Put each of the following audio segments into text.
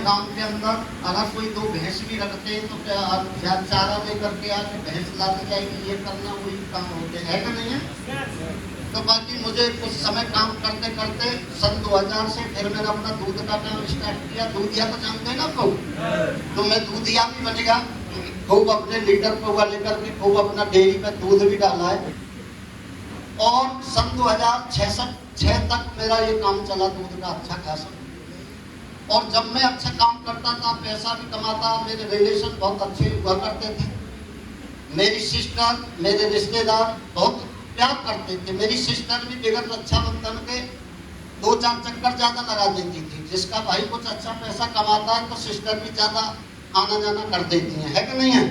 गांव के अंदर अगर कोई दो भैंस भी रखते हैं तो क्या चारा लेकर के आके भैंस लाते जाएगी, ये करना वही काम होते है कि नहीं है। तो बाकी मुझे कुछ समय काम करते करते सन 2000 से फिर मैंने अपना दूध का काम स्टार्ट किया। दूधिया तो जानते हैं ना आपको, तो मैं दूधिया भी बन गया। खूब अपने लीटर को लेकर के खूब अपना डेयरी में दूध भी डाला है। और सन 2006 तक मेरा ये काम चला दूध का अच्छा खासा। और जब मैं अच्छा काम करता था, पैसा भी कमाता, मेरे रिलेशन बहुत अच्छे हुआ करते थे। मेरी सिस्टर, मेरे रिश्तेदार बहुत प्यार करते थे। मेरी सिस्टर भी बगैर रक्षाबंधन के 2-4 चक्कर ज्यादा लगा देती थी। जिसका भाई कुछ अच्छा पैसा कमाता है तो सिस्टर भी ज्यादा आना जाना कर देती है कि नहीं है।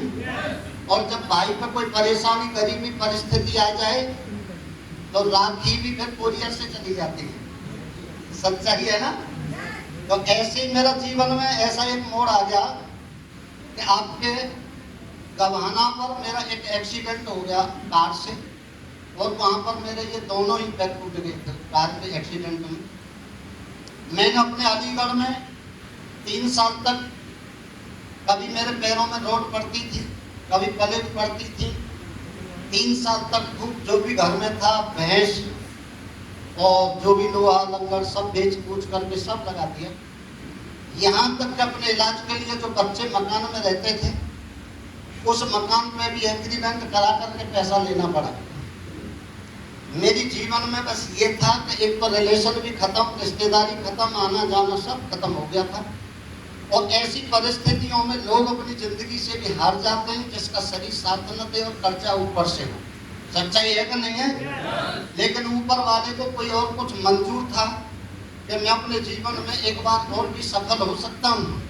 और जब भाई पर कोई परेशानी, गरीबी परिस्थिति आ जाए तो राखी भी फिर कोरियर से चली जाती है। सच्चाई है ना। तो ऐसे ही मेरा जीवन में ऐसा एक मोड़ आ गया कि आपके गवाना पर मेरा एक एक्सीडेंट हो गया कार से। और वहां पर मेरे ये दोनों ही पैर टूट गए थे कार के एक्सीडेंट में। मैंने अपने अलीगढ़ में 3 साल तक कभी मेरे पैरों में रोड पड़ती थी, कभी प्लेट पड़ती थी। 3 साल तक खूब जो भी घर में था, भैंस और जो भी लोहा लंगर सब बेच पूछ करके सब लगा दिया। यहाँ तक कि अपने इलाज के लिए जो बच्चे मकान में रहते थे, उस मकान में भी एग्रीमेंट करा करके पैसा लेना पड़ा। मेरी जीवन में बस ये था कि एक तो रिलेशन भी खत्म, रिश्तेदारी खत्म, आना जाना सब खत्म हो गया था। और ऐसी परिस्थितियों में लोग अपनी जिंदगी से भी हार जाते हैं जिसका शरीर साथ न दे और कर्जा ऊपर से हो। सच्चाई है कि नहीं है। लेकिन ऊपर वाले को कोई और कुछ मंजूर था कि मैं अपने जीवन में एक बार और भी सफल हो सकता हूँ।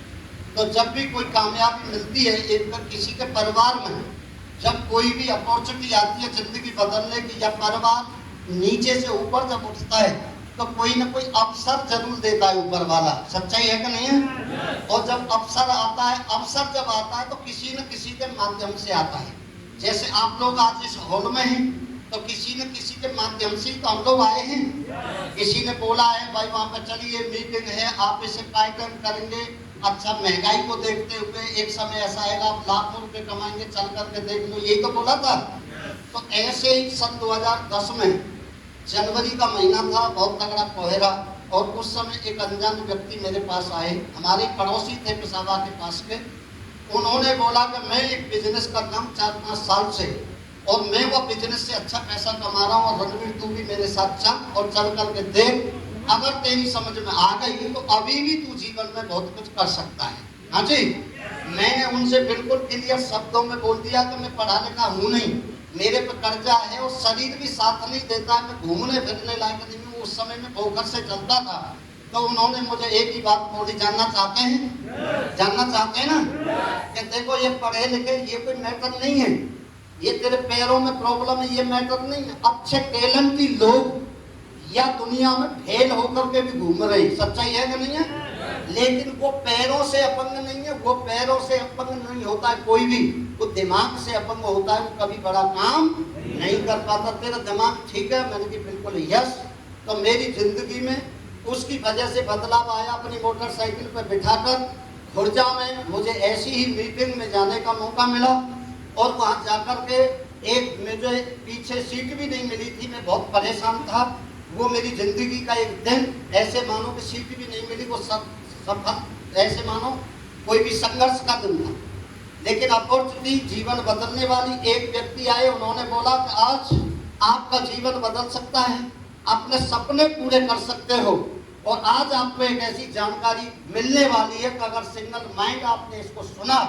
तो जब भी कोई कामयाबी मिलती है, एक बार किसी के परिवार में जब कोई भी अपॉर्चुनिटी आती है जिंदगी बदलने की, या परिवार नीचे से ऊपर जब उठता है तो कोई ना कोई अवसर जरूर देता है ऊपर वाला। सच्चाई है कि नहीं है। और जब अवसर आता है, अवसर जब आता है तो किसी न किसी के माध्यम से आता है। जैसे आप लोग आज इस हॉल में हैं तो किसी न किसी के माध्यम से तो हम लोग आए हैं। किसी ने बोला है भाई वहां पर चलिए मीटिंग है, आप इसे कार्यक्रम करेंगे। अच्छा, महंगाई को देखते हुए एक समय ऐसा आएगा आप लाखों रुपए कमाएंगे, चल करके देख लो, यही तो बोला था। तो ऐसे ही सन 2010 में जनवरी का महीना था, बहुत तगड़ा कोहरा। और उस समय एक अनजान व्यक्ति मेरे पास आए, हमारे पड़ोसी थे पिसावा के पास के। उन्होंने बोला कि मैं एक बिजनेस कर रहा हूँ 4-5 साल से, और मैं वो बिजनेस से अच्छा पैसा कमा रहा हूँ, और रणवीर तू भी मेरे साथ चल और चल करके देख, अगर तेरी समझ में आ गई तो अभी भी तू जीवन में बहुत कुछ कर सकता है। हाँ जी। मैंने उनसे बिल्कुल क्लियर शब्दों में बोल दिया कि मैं पढ़ा लिखा हूँ नहीं, मेरे पे कर्जा है और शरीर भी साथ नहीं देता है, मैं घूमने फिरने लायक नहीं हूँ। उस समय में पोखर से चलता था। तो उन्होंने मुझे एक ही बात बोली, जानना चाहते हैं, जानना चाहते हैं ना, कि देखो ये पढ़े लिखे ये कोई मैटर नहीं है, ये तेरे पैरों में प्रॉब्लम है, ये मैटर नहीं है। अच्छे टैलेंटी लोग या दुनिया में फेल होकर के भी घूम रहे हैं। सच्चाई है कि नहीं है। लेकिन वो पैरों से अपंग नहीं है, वो पैरों से अपंग नहीं होता है कोई भी, वो दिमाग से अपंग होता है, वो कभी बड़ा काम नहीं कर पाता। तेरा दिमाग ठीक है? मैंने कहा बिल्कुल यस। तो मेरी जिंदगी में उसकी वजह से बदलाव आया। अपनी मोटरसाइकिल पर बिठाकर खुर्जा में मुझे ऐसी ही मीटिंग में जाने का मौका मिला, और वहां जाकर के एक मुझे पीछे सीट भी नहीं मिली थी, मैं बहुत परेशान था। वो मेरी जिंदगी का एक दिन ऐसे मानो कि सीट भी नहीं मिली, वो सब ऐसे मानो कोई भी संघर्ष का दिन था। लेकिन अपॉर्चुनिटी जीवन बदलने वाली एक व्यक्ति आए, उन्होंने बोला कि आज आपका जीवन बदल सकता है, अपने सपने पूरे कर सकते हो। और आज आपको एक ऐसी जानकारी मिलने वाली है कि अगर सिंगल माइंड आपने इसको सुना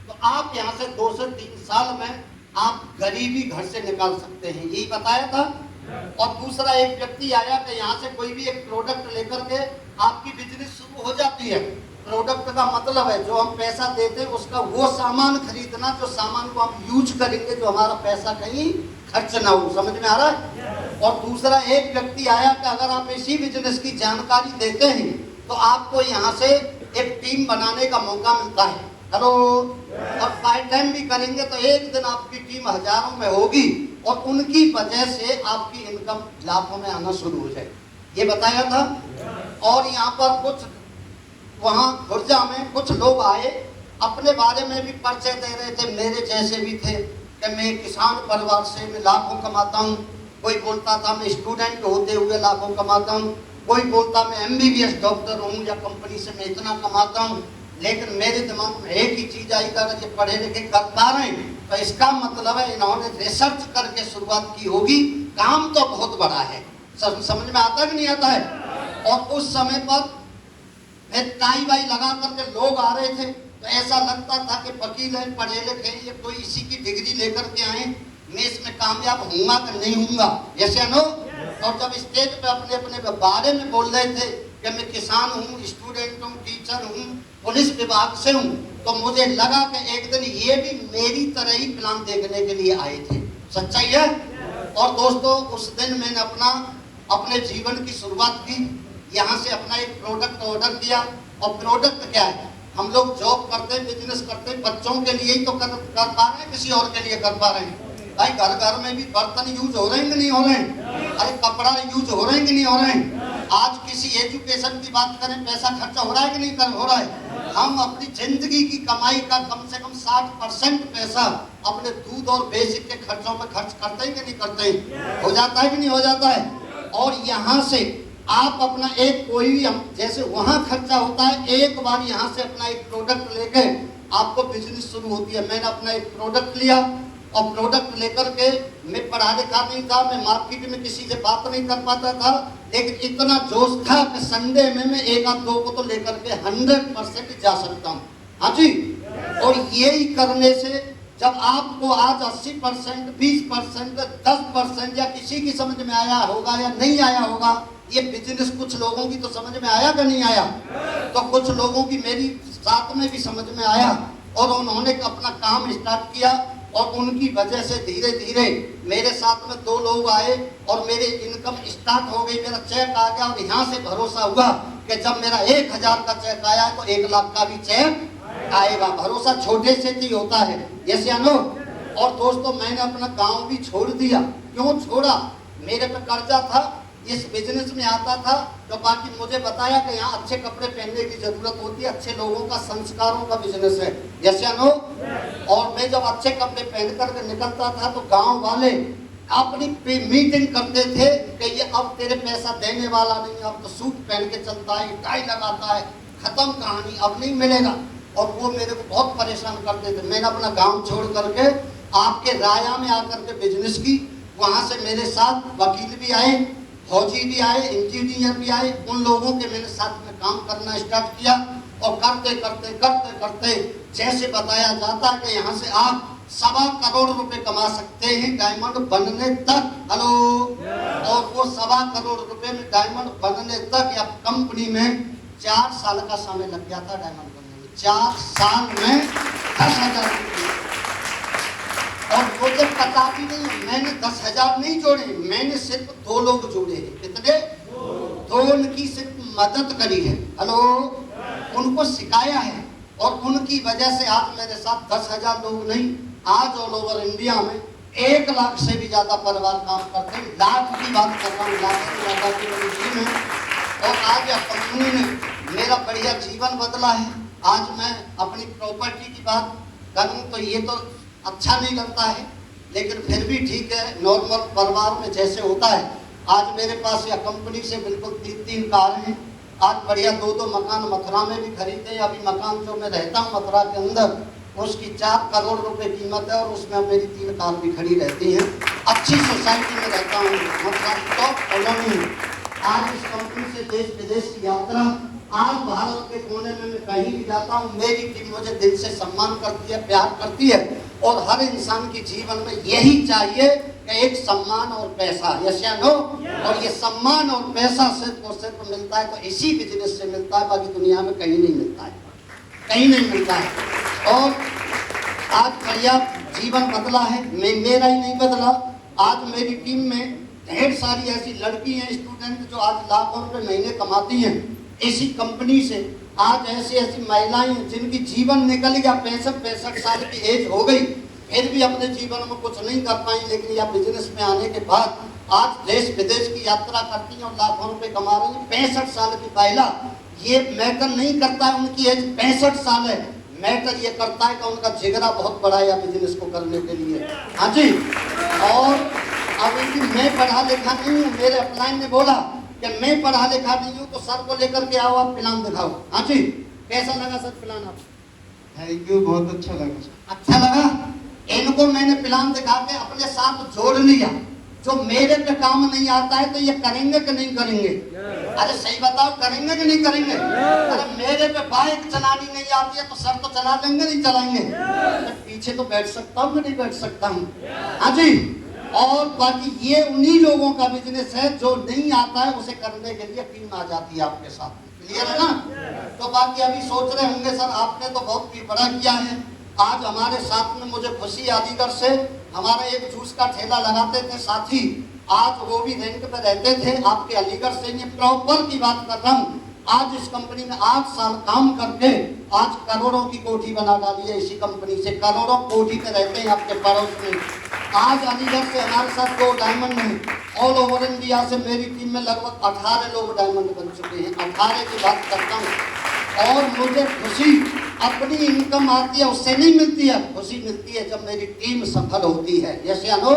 तो आप यहाँ से 2 से 3 साल में आप गरीबी घर से निकाल सकते हैं, यही बताया था। और दूसरा एक व्यक्ति आया कि यहाँ से कोई भी एक प्रोडक्ट लेकर के आपकी बिजनेस शुरू हो जाती है। प्रोडक्ट का मतलब है जो हम पैसा देते हैं उसका वो सामान खरीदना जो सामान को हम यूज करेंगे, जो हमारा पैसा कहीं खर्च ना हो। समझ में आ रहा है। और दूसरा एक व्यक्ति आया कि अगर आप इसी बिजनेस की जानकारी देते हैं तो आपको यहाँ से एक टीम बनाने का मौका मिलता है। हेलो। और पार्ट टाइम भी करेंगे तो एक दिन आपकी टीम हजारों में होगी, और उनकी वजह से आपकी इनकम लाखों में आना शुरू हो जाए, ये बताया था। और यहाँ पर कुछ वहाँ खुर्जा में कुछ लोग आए, अपने बारे में भी परिचय दे रहे थे, मेरे जैसे भी थे कि मैं किसान परिवार से, मैं लाखों कमाता हूँ। कोई बोलता था मैं स्टूडेंट होते हुए लाखों कमाता हूँ, कोई बोलता मैं MBBS डॉक्टर हूँ या कंपनी से मैं इतना कमाता हूँ। लेकिन मेरे दिमाग में एक ही चीज आई, अगर ये पढ़े लिखे कर पा रहे हैं तो इसका मतलब है इन्होंने रिसर्च करके शुरुआत की होगी, काम तो बहुत बड़ा है। समझ में आता कि नहीं आता है? और उस समय पर टाई वाई लगा करके लोग आ रहे थे, तो ऐसा लगता था कि वकील है, पढ़े लिखे, ये कोई इसी की डिग्री लेकर के आए, मैं इसमें कामयाब होऊंगा कि नहीं होऊंगा, ऐसे नो। और जब स्टेज पे अपने अपने बारे में बोल रहे थे कि मैं किसान हूँ, स्टूडेंट हूँ, टीचर हूँ, पुलिस विभाग से हूँ, तो मुझे लगा कि एक दिन ये भी मेरी तरह ही प्लान देखने के लिए आए थे। सच्चाई है। और दोस्तों उस दिन मैंने अपने जीवन की शुरुआत की, यहाँ से अपना एक प्रोडक्ट ऑर्डर किया। और प्रोडक्ट क्या है, हम लोग जॉब करते हैं, बिजनेस करते हैं, बच्चों के लिए ही तो कर पा रहे हैं, किसी और के लिए कर पा रहे हैं? भाई घर घर में भी बर्तन यूज हो रहे हैं कि नहीं हो रहे हैं? अरे कपड़ा यूज हो रहे हैं कि नहीं हो रहे हैं? आज किसी एजुकेशन की बात करें, पैसा खर्चा हो रहा है कि नहीं हो रहा है? हम अपनी जिंदगी की कमाई का कम से कम 60% पैसा अपने दूध और बेसिक के खर्चों में खर्च करते हैं कि नहीं करते हैं? हो जाता है कि नहीं हो जाता है? और यहाँ से आप अपना एक कोई भी, जैसे वहाँ खर्चा होता है, एक बार यहाँ से अपना एक प्रोडक्ट लेके आपको बिजनेस शुरू होती है। मैंने अपना एक प्रोडक्ट लिया और प्रोडक्ट लेकर के, मैं पढ़ा लिखा नहीं था, मैं मार्केट में किसी से बात नहीं कर पाता था, लेकिन इतना जोश था कि संडे में मैं एक आध दो को तो लेकर के 100% जा सकता हूँ। हाँ जी। और यही करने से जब आपको आज 80%, 20%, 10% या किसी की समझ में आया होगा या नहीं आया होगा, ये बिजनेस कुछ लोगों की तो समझ में आया कि नहीं आया? तो कुछ लोगों की मेरी साथ में भी समझ में आया और उन्होंने अपना काम स्टार्ट किया। और उनकी वजह से धीरे धीरे मेरे साथ में 2 लोग आए और मेरी इनकम स्टार्ट हो गई, मेरा चेक आ गया। और यहाँ से भरोसा हुआ कि जब मेरा 1000 का चेक आया तो 1 लाख का भी चेक आएगा। भरोसा छोटे से ही होता है, जैसे अनु। और दोस्तों मैंने अपना गांव भी छोड़ दिया। क्यों छोड़ा? मेरे पे कर्जा था, इस बिजनेस में आता था तो बाकी मुझे बताया कि यहाँ अच्छे कपड़े पहनने की जरूरत होती है, अच्छे लोगों का, संस्कारों का बिजनेस है, जैसे अनु। और मैं जब अच्छे कपड़े पहन करके निकलता था तो गांव वाले अपनी मीटिंग करते थे कि ये अब तेरे पैसा देने वाला नहीं, अब तो सूट पहन के चलता है, टाई लगाता है, खत्म कहानी, अब नहीं मिलेगा। और वो मेरे को बहुत परेशान करते थे। मैंने अपना गांव छोड़ करके आपके राया में आकर के बिजनेस की। वहां से मेरे साथ वकील भी आए, फौजी भी आए, इंजीनियर भी आए। उन लोगों के मैंने साथ में काम करना स्टार्ट किया। और करते करते करते करते जैसे बताया जाता है कि यहाँ से आप 1.25 करोड़ रुपए कमा सकते हैं डायमंड बनने तक। हेलो। और वो 1.25 करोड़ रुपए में डायमंड बनने तक या कंपनी में 4 साल का समय लग गया था डायमंड बनने में। 4 साल में 10,000 रुपये। और मुझे पता भी नहीं, मैंने 10,000 नहीं जोड़े, मैंने सिर्फ 2 लोग जोड़े हैं। कितने? 2 उनकी सिर्फ मदद करी है। हेलो। उनको सिखाया है और उनकी वजह से आज मेरे साथ 10,000 लोग नहीं, आज ऑल ओवर इंडिया में 1 लाख से भी ज्यादा परिवार काम करते हैं। लाख की बात कर रहा हूँ, लाख से ज्यादा की मेरी टीम है। और आज यह कंपनी ने मेरा बढ़िया जीवन बदला है। आज मैं अपनी प्रॉपर्टी की बात करूँ तो ये तो अच्छा नहीं लगता है, लेकिन फिर भी ठीक है, नॉर्मल परिवार में जैसे होता है। आज मेरे पास या कंपनी से बिल्कुल 3 कार हैं। आज बढ़िया 2 मकान मथुरा में भी खरीदे। अभी मकान जो मैं रहता हूँ मथुरा के अंदर, उसकी 4 करोड़ रुपए कीमत है और उसमें मेरी 3 कार भी खड़ी रहती हैं। अच्छी सोसाइटी में रहता हूँ, मथुरा टॉप कॉलोनी में। आज इस कंपनी से देश विदेश की यात्रा, आज भारत के कोने में मैं कहीं भी जाता हूँ, मेरी टीम मुझे दिल से सम्मान करती है, प्यार करती है। और हर इंसान के जीवन में यही चाहिए कि एक सम्मान और पैसा, यस या नो। और ये सम्मान और पैसा सिर्फ और सिर्फ मिलता है तो इसी बिजनेस से मिलता है, बाकी दुनिया में कहीं नहीं मिलता है, कहीं नहीं मिलता है। और आज बढ़िया जीवन बदला है, मेरा ही नहीं बदला। आज मेरी टीम में ढेर सारी ऐसी लड़की हैं, स्टूडेंट, जो आज लाखों रुपए महीने कमाती हैं इसी कंपनी से। आज ऐसी ऐसी महिलाएं जिनकी जीवन निकल गया, 65 साल की एज हो गई, फिर भी अपने जीवन में कुछ नहीं कर पाई, लेकिन यह बिजनेस में आने के बाद आज देश विदेश की यात्रा करती हैं और लाखों रुपए कमा रही हैं। 65 साल की महिला ये मैटर नहीं करता है उनकी एज 65 साल है, मैटर ये करता है कि उनका जिगरा बहुत बड़ा है बिजनेस को करने के लिए। हाँ जी। और अभी भी मैं पढ़ा लिखा नहीं हूँ, मेरे अपलाइन ने बोला कि मैं पढ़ा लिखा नहीं हूँ, तो सर को लेकर के आओ, आप प्लान दिखाओ। हाँ जी, कैसा लगा सर प्लान आप? थैंक यू, बहुत अच्छा लगा। अच्छा लगा। इनको मैंने प्लान दिखा के अपने साथ जोड़ लिया। जो मेरे पे काम नहीं आता है तो ये करेंगे कि नहीं करेंगे? अरे सही बताओ, करेंगे कि नहीं करेंगे? अरे मेरे पे बाइक चलानी नहीं आती है तो सर तो चला देंगे, नहीं चलाएंगे? मैं पीछे तो बैठ सकता हूँ, मैं नहीं बैठ सकता हूँ। हाँ जी। और बाकी ये उन्हीं लोगों का बिजनेस है जो नहीं आता है, उसे करने के लिए टीम आ जाती है आपके साथ। क्लियर है ना? तो बाकी अभी सोच रहे होंगे सर आपने तो बहुत बड़ा किया है। आज हमारे साथ में मुझे खुशी, अलीगढ़ से हमारा एक जूस का ठेला लगाते थे साथी, आज वो भी रेंट पे रहते थे। आपके अलीगढ़ से नहीं, प्रॉपर की बात कर रहा हूँ। आज इस कंपनी में 8 साल काम करके आज करोड़ों की कोठी बना डाली है। इसी कंपनी से करोड़ों कोठी पे रहते हैं आपके पड़ोस में। आज अलीगढ़ से हमारे साथ 2 डायमंड हैं। ऑल ओवर इंडिया से मेरी टीम में लगभग 18 लोग डायमंड बन चुके हैं। 18 की बात करता हूँ। और मुझे खुशी अपनी इनकम आती है उससे नहीं मिलती है, खुशी मिलती है जब मेरी टीम सफल होती है। यस या नो?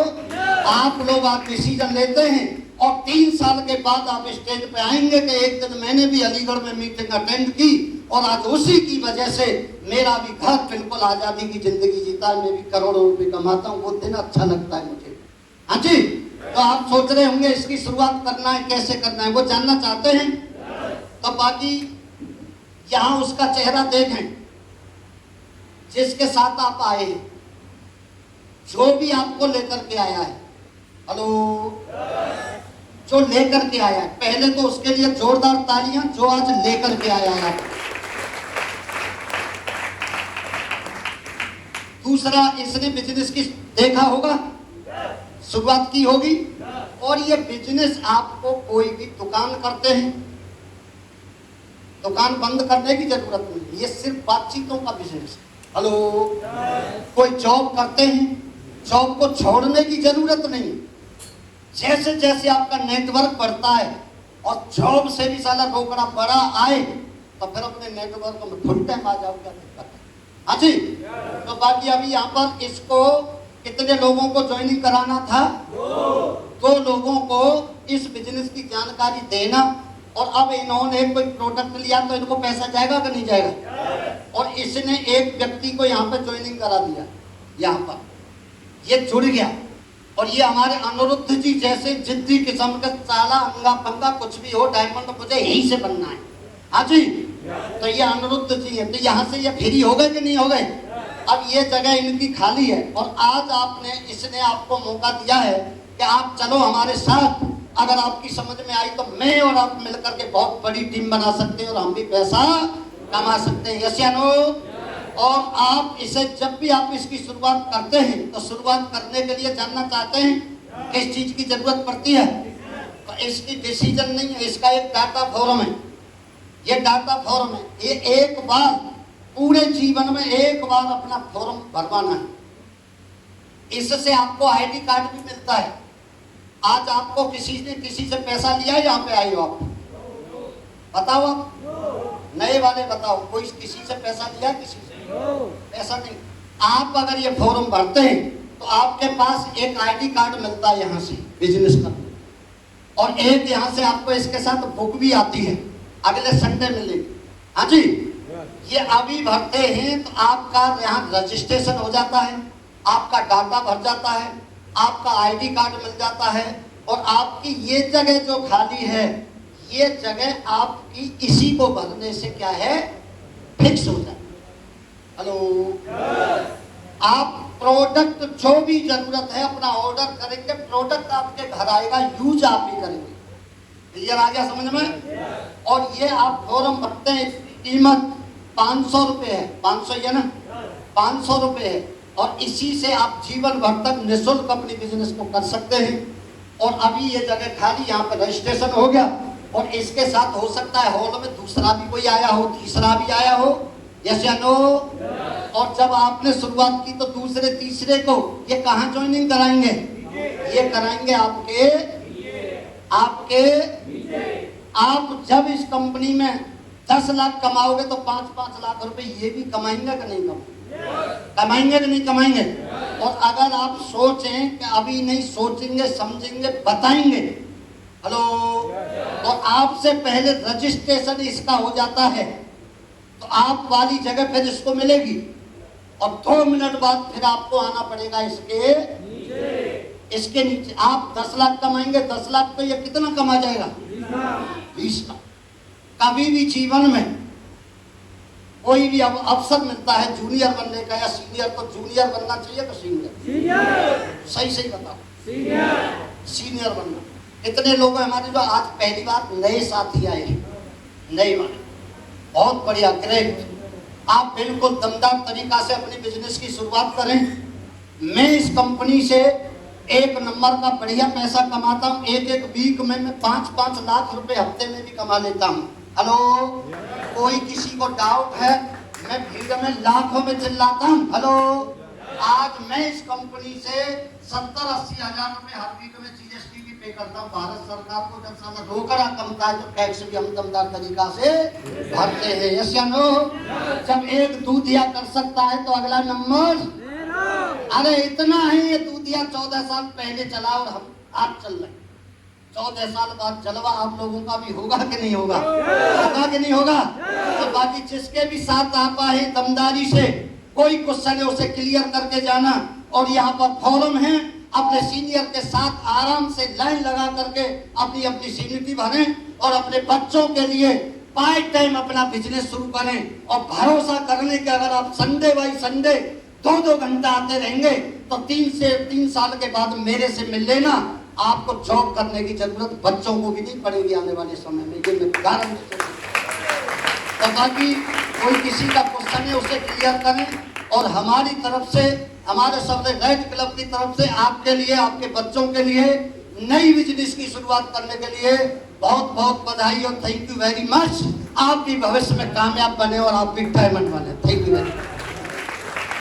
आप लोग आप डिसीजन लेते हैं और 3 साल के बाद आप स्टेज पे आएंगे कि एक दिन मैंने भी अलीगढ़ में मीटिंग अटेंड की और आज उसी की वजह से मेरा भी घर बिल्कुल आजादी की जिंदगी जीता है, मैं भी करोड़ों रुपए कमाता हूँ। वो दिन अच्छा लगता है मुझे। हाँ जी। तो आप सोच रहे होंगे इसकी शुरुआत करना है, कैसे करना है, वो जानना चाहते हैं? तो बाकी यहाँ उसका चेहरा देखें जिसके साथ आप आए हैं, जो भी आपको लेकर के आया है। हेलो, जो लेकर के आया है, पहले तो उसके लिए जोरदार तालियां, जो आज लेकर के आया है। दूसरा, इसने बिजनेस की देखा होगा, शुरुआत की होगी। और ये बिजनेस आपको कोई भी दुकान करते हैं, दुकान बंद करने की जरूरत नहीं, ये सिर्फ बातचीतों का बिजनेस है। हेलो, कोई जॉब करते हैं, जॉब को छोड़ने की जरूरत नहीं। जैसे जैसे आपका नेटवर्क बढ़ता है और जॉब से भी साला रोकड़ा बड़ा आए तो फिर अपने नेटवर्क में फुल टाइम आ जाओ, क्या दिक्कत है? हाँ जी। तो बाकी अभी यहाँ पर इसको कितने लोगों को ज्वाइनिंग कराना था? 2 लोगों को इस बिजनेस की जानकारी देना। और अब इन्होंने कोई प्रोडक्ट लिया तो इनको पैसा जाएगा कि नहीं जाएगा? और इसने एक व्यक्ति को यहाँ पर ज्वाइनिंग करा दिया, यहाँ पर ये जुड़ गया। और ये हमारे अनिरुद्ध जी जैसे जिद्दी किस्म का साला अंगा पंगा कुछ भी हो, डायमंड मुझे यहीं से बनना है। हाँ जी। तो ये अनिरुद्ध जी है, तो यहाँ से ये फ्री हो गए कि नहीं हो गए? अब ये जगह इनकी खाली है और आज इसने आपको मौका दिया है कि आप चलो हमारे साथ। अगर आपकी समझ में आई तो मैं और आप मिलकर के बहुत बड़ी टीम बना सकते हैं और हम भी पैसा कमा सकते हैं। यस या नो? और आप इसे जब भी आप इसकी शुरुआत करते हैं तो शुरुआत करने के लिए जानना चाहते हैं किस चीज की जरूरत पड़ती है? तो इसकी डिसीजन नहीं है, इसका एक डाटा फॉर्म है। ये डाटा फॉर्म है, ये एक बार पूरे जीवन में एक बार अपना फॉर्म भरवाना है। इससे आपको आईडी कार्ड भी मिलता है। आज आपको किसी ने किसी से पैसा लिया है? यहाँ पे आए हो आप, बताओ आप नए वाले बताओ, कोई किसी से पैसा लिया? किसी से पैसा नहीं। आप अगर ये फॉर्म भरते हैं तो आपके पास एक आईडी कार्ड मिलता है यहाँ से बिजनेस का, और एक यहाँ से आपको इसके साथ बुक भी आती है, अगले संडे मिलेगी। हाँ जी। ये अभी भरते हैं तो आपका यहाँ रजिस्ट्रेशन हो जाता है, आपका डाटा भर जाता है, आपका आईडी कार्ड मिल जाता है और आपकी ये जगह जो खाली है, ये जगह आपकी इसी को भरने से क्या है, फिक्स हो जाए। हेलो, आप प्रोडक्ट जो भी जरूरत है अपना ऑर्डर करेंगे, प्रोडक्ट आपके घर आएगा, यूज आप ही करेंगे। क्लियर आ गया समझ में? और ये आप फॉर्म भरते हैं, इसकी कीमत 500 रुपये है। 500 ये ना, 500 रुपये है। और इसी से आप जीवन भर तक निःशुल्क अपनी बिजनेस को कर सकते हैं। और अभी ये जगह खाली, यहाँ पर रजिस्ट्रेशन हो गया और इसके साथ हो सकता है हॉल में दूसरा भी कोई आया हो, तीसरा भी आया हो। यस या नो? और जब आपने शुरुआत की तो दूसरे तीसरे को ये कहाँ ज्वाइनिंग कराएंगे? ये कराएंगे आपके आप जब इस कंपनी में 10 लाख कमाओगे तो 5-5 लाख रुपए ये भी कमाएंगे कि नहीं कमाएंगे कि नहीं कमाएंगे। और अगर आप सोचें कि अभी नहीं सोचेंगे समझेंगे बताएंगे, हेलो, और आपसे पहले रजिस्ट्रेशन इसका हो जाता है तो आप वाली जगह फिर इसको मिलेगी और 2 मिनट बाद फिर आपको आना पड़ेगा इसके नीचे। आप 10 लाख कमाएंगे, 10 लाख तो ये कितना कमा जाएगा, 20 लाख। कभी भी जीवन में कोई भी अब अवसर मिलता है जूनियर बनने का या सीनियर, तो जूनियर बनना चाहिए तो सीनियर, सही बताओ, सीनियर बनना। इतने लोग हैं हमारे जो आज पहली बार नए साथी आए हैं, नए वाले, बहुत बढ़िया, ग्रेट। आप बिल्कुल दमदार तरीका से अपनी बिजनेस की शुरुआत करें। मैं इस कंपनी से 1 नंबर का बढ़िया पैसा कमाता हूँ। एक वीक में मैं 5-5 लाख रुपए हफ्ते में भी कमा लेता हूँ। हेलो, कोई किसी को डाउट है? मैं भीड़ में लाखों में चिल्लाता हूँ। हेलो, आज मैं इस कंपनी से 70-80 हजार रुपए हर वीक में जीएसटी भी पे करता हूँ भारत सरकार को। जब साला रोकड़ा कमता है तो टैक्स भी हम दमदार तरीका से भरते हैं, यस या नो। जब एक दूधिया कर सकता है तो अगला नंबर, अरे इतना ही, ये दूधिया 14 साल पहले चला और हम आज चल रहे, 14 साल बाद जलवा आप लोगों का भी होगा कि नहीं होगा, होगा कि नहीं होगा। तो बाकी जिसके भी साथ आप आए दमदारी से, कोई क्वेश्चन है उसे क्लियर करके जाना। और यहाँ पर फॉर्म है, अपने सीनियर के साथ आराम से लाइन लगा करके अपनी अपनी सीनियरिटी भरें और अपने बच्चों के लिए पार्ट टाइम अपना बिजनेस शुरू करें। और भरोसा करने के अगर आप संडे बाई संडे 2-2 घंटा आते रहेंगे तो 3 साल के बाद मेरे से मिल लेना, आपको जॉब करने की जरूरत बच्चों को भी नहीं पड़ेगी आने वाले समय में, ये मैं गारंटी। तो बाकी कोई किसी का क्वेश्चन है उसे क्लियर करें। और हमारी तरफ से, हमारे सबने रेड क्लब की तरफ से आपके लिए, आपके बच्चों के लिए नई बिजनेस की शुरुआत करने के लिए बहुत बहुत बधाई और थैंक यू वेरी मच। आप भी भविष्य में कामयाब बने और आप भी डायमंड बने। Thank you very much.